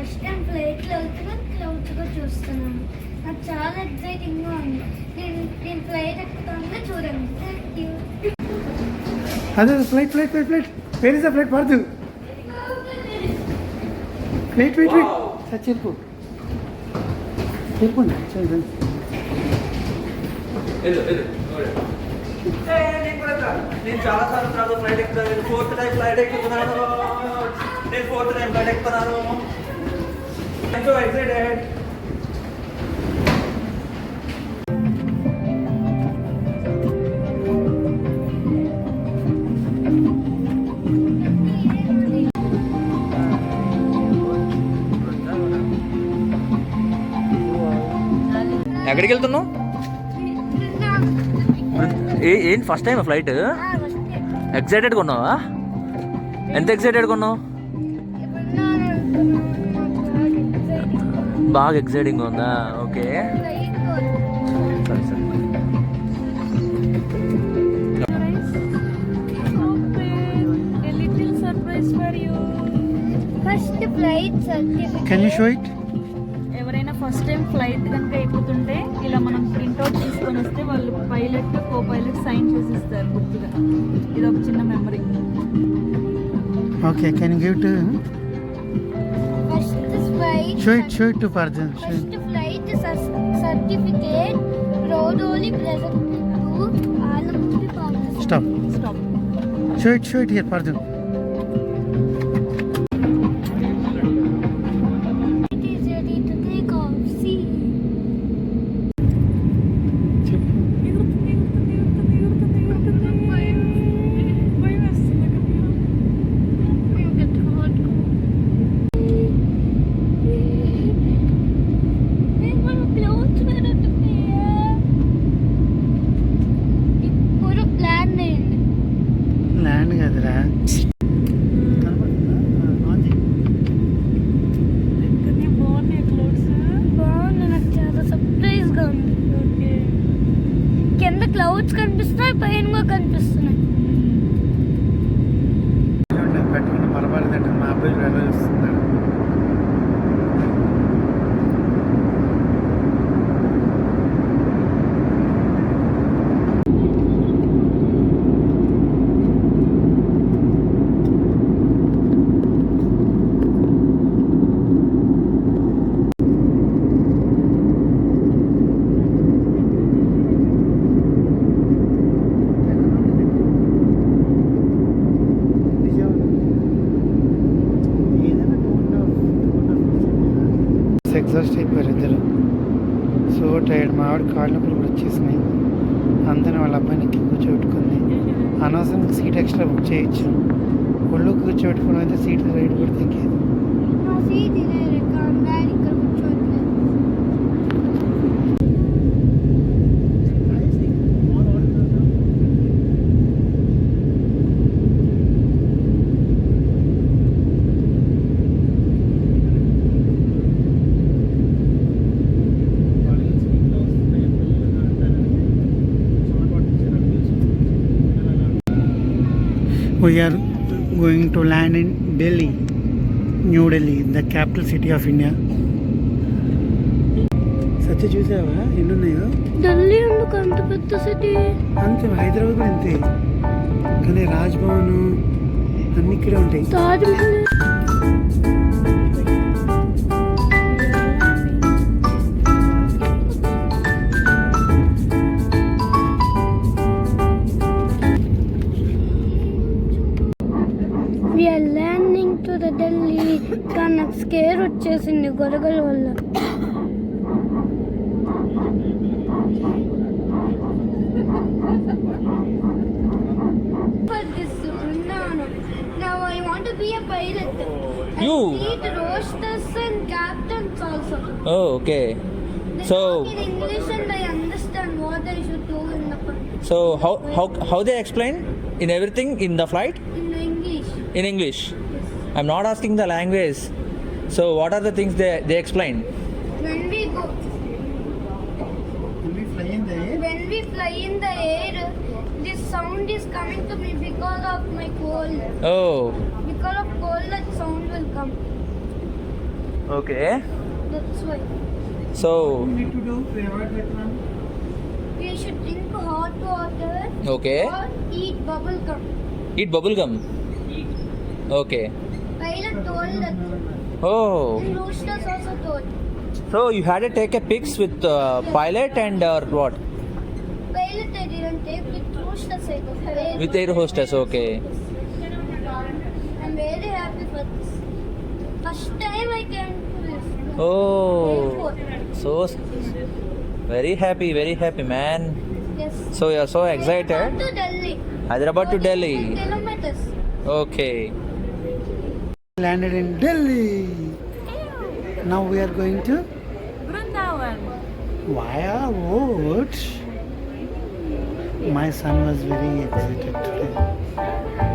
First time ఫ్లైట్లో క్లౌడ్స్గా చూస్తున్నాను. నాకు చాలా ఎక్సైటింగ్గా ఉంది. నేను ఫ్లైట్ ఎక్కుతాను, చూడండి. అదే flight where is the flight పార్దు వెయిట్ సార్ చెప్పండి నేను చాలా సార్లు ఫ్లైట్ ఎక్కుతాను. ఫోర్త్ టైం ఫ్లైట్ ఎక్కుతున్నాను. So excited. ఎక్కడికి వెళ్తున్నావు? ఏంటి ఫస్ట్ టైం ఫ్లైట్? ఎక్సైటెడ్గా ఉన్నావా? ఎంత ఎక్సైటెడ్గా ఉన్నావు? బాగా ఎక్సైటింగ్గా ఉందా? ఓకే సరే సరే. Can you show it? ఎవరైనా ఫస్ట్ టైం ఫ్లైట్ కనుక ఎక్కుతుంటే ఇలా మనం ప్రింట్అవుట్ తీసుకొని వస్తే వాళ్ళు పైలట్ కో పైలట్ సైన్ చేసిస్తారు గుర్తుగా. ఇది ఒక చిన్న memory. Okay, can you give to show it to Parjan. First flight certificate road only present to all of the passengers. Stop. Show it here, Parjan. It is ready to take off. See. Land కదరా బాగుంది, నాకు చాలా సర్ప్రైజ్గా ఉంది. కింద clouds కనిపిస్తున్నాయి, పైన కనిపిస్తున్నాయి. పెట్టుకుని పొరపాటు మా అబ్బాయి వెళ్ళొస్తున్నాడు. ఎగ్జాస్ట్ అయిపోయారు ఇద్దరు. So tired. మా ఆవిడ కాళ్ళ నొప్పులు కూడా వచ్చేసినాయి. అందరిని వాళ్ళ అబ్బాయిని కూర్చోబెట్టుకుంది. అనవసరంగా సీట్ ఎక్స్ట్రా బుక్ చేయొచ్చు. ఒళ్ళు కూర్చోబెట్టుకుని అయితే సీట్ రైట్ కూడా తగ్గేది. We are going to land in Delhi, New Delhi, the capital city of India. సత్య చూసావా ఎన్ని ఉన్నాయో? ఢిల్లీ ఎందుకు అంత పెద్ద సిటీ? అంతే, హైదరాబాద్ కూడా అంతే. కానీ రాజ్భవన్ అన్ని ఇక్కడే ఉంటాయి. Taj Mahal. We are landing to the Delhi. కానీ నాకు స్కేర్ వచ్చేసింది గొడగల వల్ల. Now I want to be a pilot. You? I need roasters and captains also. Oh, okay. They So talk in English and I understand what I should do in the so how they explain in everything in the flight? in English. In English. I'm not asking the language. So what are the things they explain? When we go, when we fly in the air, this sound is coming to me because of my cold. Oh, Because of cold, that sound will come. Okay. That's why. So need to do to avoid that one? We should drink hot water okay. or eat bubble gum. Eat bubble gum. Okay. Pilot told us. Oh. And roosters also told. So you had to take a pics with pilot and or what? Pilot I didn't take, with roosters I took. With air hostess. Okay. I'm very happy for this. First time I came to this. Oh. Airport. So very happy man. Yes. So you are so excited. Hyderabad to Delhi. Hyderabad to Delhi. 45 kilometers. Okay. Landed in Delhi. Now we are going to Brindavan. via road. My son was very excited today.